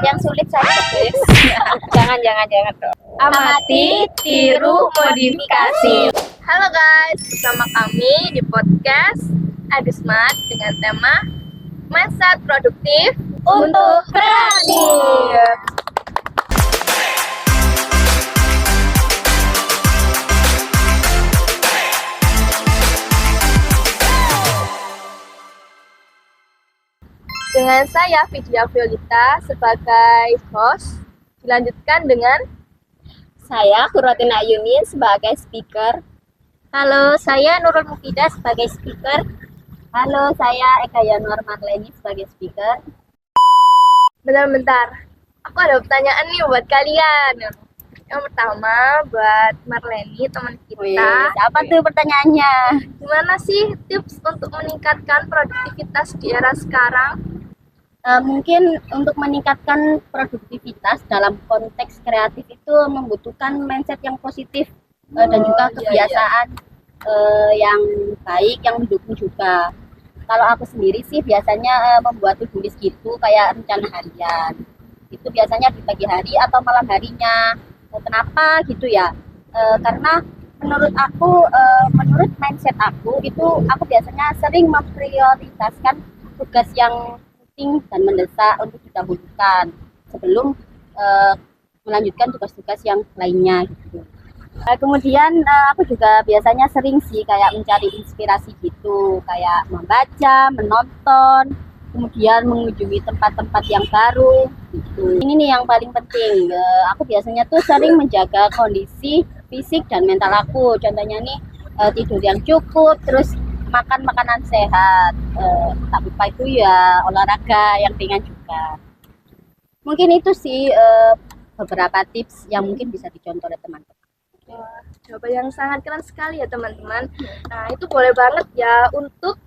Yang sulit saja, guys. Jangan dong. Amati, tiru, modifikasi. Halo guys, bersama kami di podcast Adusmat dengan tema Mindset Produktif Untuk kreatif. Dengan saya Vidya Violita sebagai host. Dilanjutkan dengan Saya Kurotina Yunin sebagai speaker. Halo, saya Nurul Mufidah sebagai speaker. Halo, saya Eka Yanuar Marleni sebagai speaker. bentar. Aku ada pertanyaan nih buat kalian. Yang pertama buat Marleni, teman Wih, kita. apa tuh pertanyaannya? Gimana sih tips untuk meningkatkan produktivitas di era sekarang? Mungkin untuk meningkatkan produktivitas dalam konteks kreatif itu membutuhkan mindset yang positif dan juga kebiasaan yang baik yang mendukung juga. Kalau aku sendiri sih biasanya membuat to-do list gitu kayak rencana harian. Itu biasanya di pagi hari atau malam harinya. Kenapa gitu ya? Karena menurut aku, menurut mindset aku itu aku biasanya sering memprioritaskan tugas yang penting dan mendesak untuk didahulukan sebelum melanjutkan tugas-tugas yang lainnya gitu. Kemudian aku juga biasanya sering sih kayak mencari inspirasi gitu, kayak membaca, menonton, kemudian mengunjungi tempat-tempat yang baru gitu. Ini nih yang paling penting. Aku biasanya tuh sering menjaga kondisi fisik dan mental aku. Contohnya nih tidur yang cukup, terus makan makanan sehat. Tak lupa itu ya olahraga yang ringan juga. Mungkin itu sih beberapa tips yang mungkin bisa dicontoh oleh teman-teman. Wah, jawaban yang sangat keren sekali ya teman-teman. Nah, itu boleh banget ya untuk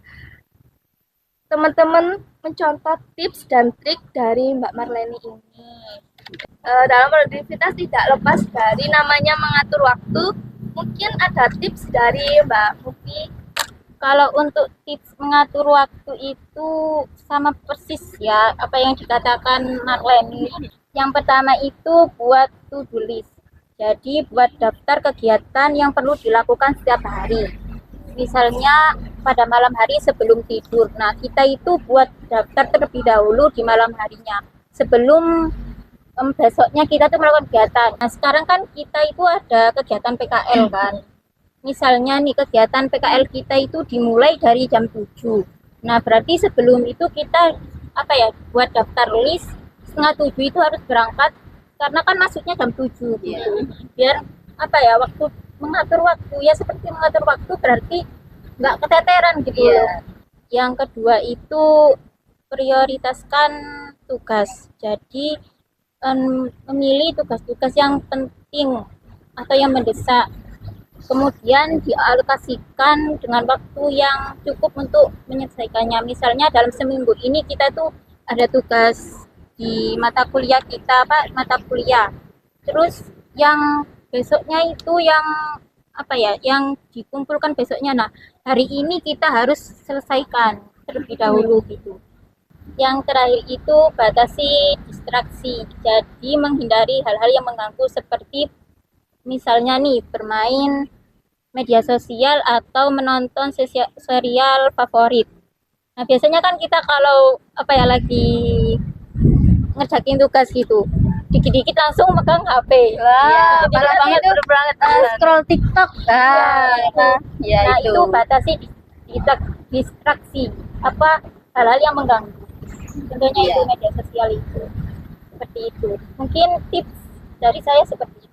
teman-teman mencontoh tips dan trik dari Mbak Marleni ini. Dalam produktivitas tidak lepas dari namanya mengatur waktu. Mungkin ada tips dari Mbak Mufi. Kalau untuk tips mengatur waktu itu sama persis ya apa yang dikatakan Marleni. Yang pertama itu buat to-do list. Jadi buat daftar kegiatan yang perlu dilakukan setiap hari. Misalnya pada malam hari sebelum tidur. Nah, kita itu buat daftar terlebih dahulu di malam harinya. Sebelum besoknya kita tuh melakukan kegiatan. Nah, sekarang kan kita itu ada kegiatan PKL kan. Misalnya nih kegiatan PKL kita itu dimulai dari jam 7. Nah, berarti sebelum itu kita buat daftar list 6:30 itu harus berangkat karena kan masuknya jam 7 gitu. Biar waktu mengatur waktu ya seperti mengatur waktu berarti nggak keteteran gitu loh. Yang kedua itu prioritaskan tugas. Jadi memilih tugas-tugas yang penting atau yang mendesak. Kemudian dialokasikan dengan waktu yang cukup untuk menyelesaikannya. Misalnya dalam seminggu ini kita tuh ada tugas di mata kuliah kita, mata kuliah. Terus yang besoknya itu yang dikumpulkan besoknya. Nah, hari ini kita harus selesaikan terlebih dahulu gitu. Yang terakhir itu batasi distraksi. Jadi menghindari hal-hal yang mengganggu seperti misalnya nih bermain media sosial atau menonton serial favorit. Nah, biasanya kan kita kalau lagi ngerjakin tugas gitu, dikit-dikit langsung megang HP. Wah, Jadi malah kan itu scroll TikTok. itu batasi distraksi hal-hal yang mengganggu. Contohnya itu media sosial itu. Seperti itu. Mungkin tips dari saya seperti itu.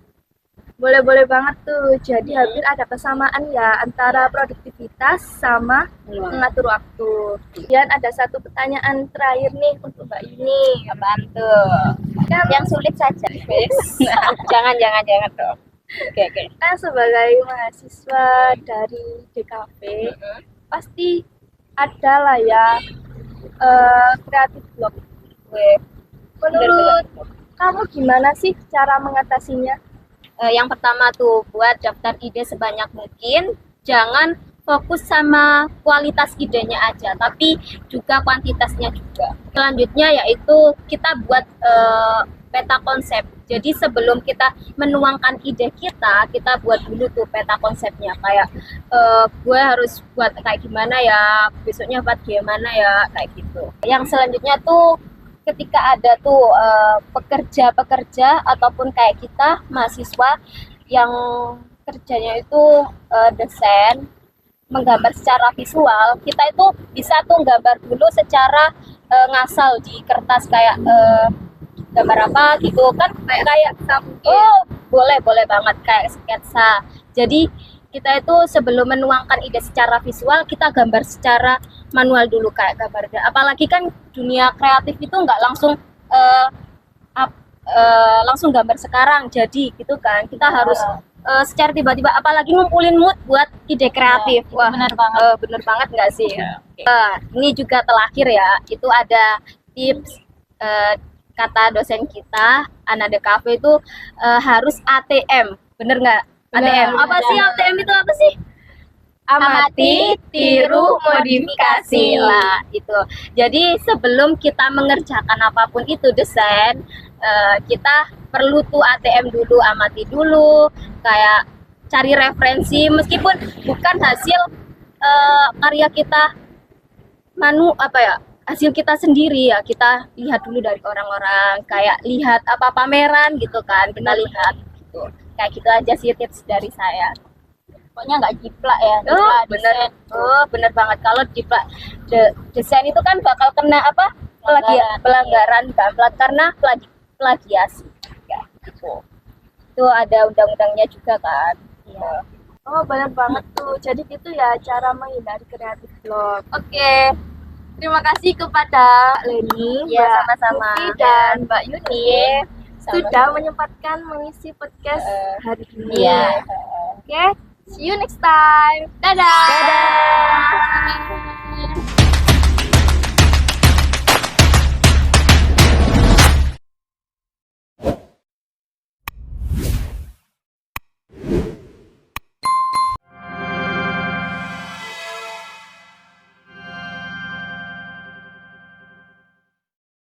Boleh banget tuh. Jadi hampir ada kesamaan ya antara produktivitas sama mengatur waktu. Dan ada satu pertanyaan terakhir nih untuk Mbak Yuni. Apaan tuh? Kan, Yang sulit saja. Jangan dong. Oke. kan sebagai mahasiswa dari DKV pasti ada lah ya kreatif block. Menurut kamu gimana sih cara mengatasinya? Yang pertama tuh buat daftar ide sebanyak mungkin, jangan fokus sama kualitas idenya aja, tapi juga kuantitasnya juga. Selanjutnya yaitu kita buat peta konsep. Jadi sebelum kita menuangkan ide kita buat dulu tuh peta konsepnya. Kayak gue harus buat kayak gimana ya, besoknya buat gimana ya, kayak gitu. Yang selanjutnya tuh ketika ada tuh pekerja-pekerja ataupun kayak kita mahasiswa yang kerjanya itu desain, menggambar secara visual, kita itu bisa tuh gambar dulu secara ngasal di kertas kayak gambar apa gitu kan, kayak boleh banget kayak sketsa. Jadi kita itu sebelum menuangkan ide secara visual, kita gambar secara manual dulu kayak gambar. Apalagi kan dunia kreatif itu nggak langsung langsung gambar sekarang jadi gitu kan, kita harus secara tiba-tiba, apalagi ngumpulin mood buat ide kreatif. Ya, wah benar banget. Bener banget nggak sih? Ini juga terakhir ya, itu ada tips kata dosen kita Anade Cafe itu harus ATM, bener nggak? ATM apa sih? ATM itu apa sih? Amati, tiru, modifikasi lah itu. Jadi sebelum kita mengerjakan apapun itu desain, kita perlu tuh ATM dulu, amati dulu, kayak cari referensi meskipun bukan hasil karya kita hasil kita sendiri ya, kita lihat dulu dari orang-orang, kayak lihat apa pameran gitu kan, kita lihat gitu. Kayak gitu aja sih tips dari saya. Pokoknya nggak jiplak ya. Jiplak Bener. desain. Bener banget. Kalau jiplak desain itu kan bakal kena apa? Pelanggaran karena plagiasi. Ya, gitu. Itu ada undang-undangnya juga kan. Iya. Oh, benar banget tuh. Jadi gitu ya cara menghindari kreatif blog. Oke. Terima kasih kepada Leni, Iya, Mbak sama-sama. Putri, dan Mbak Yuni sudah Sama-sama. menyempatkan mengisi podcast hari ini. Iya. Oke, see you next time. Dadah. Dadah.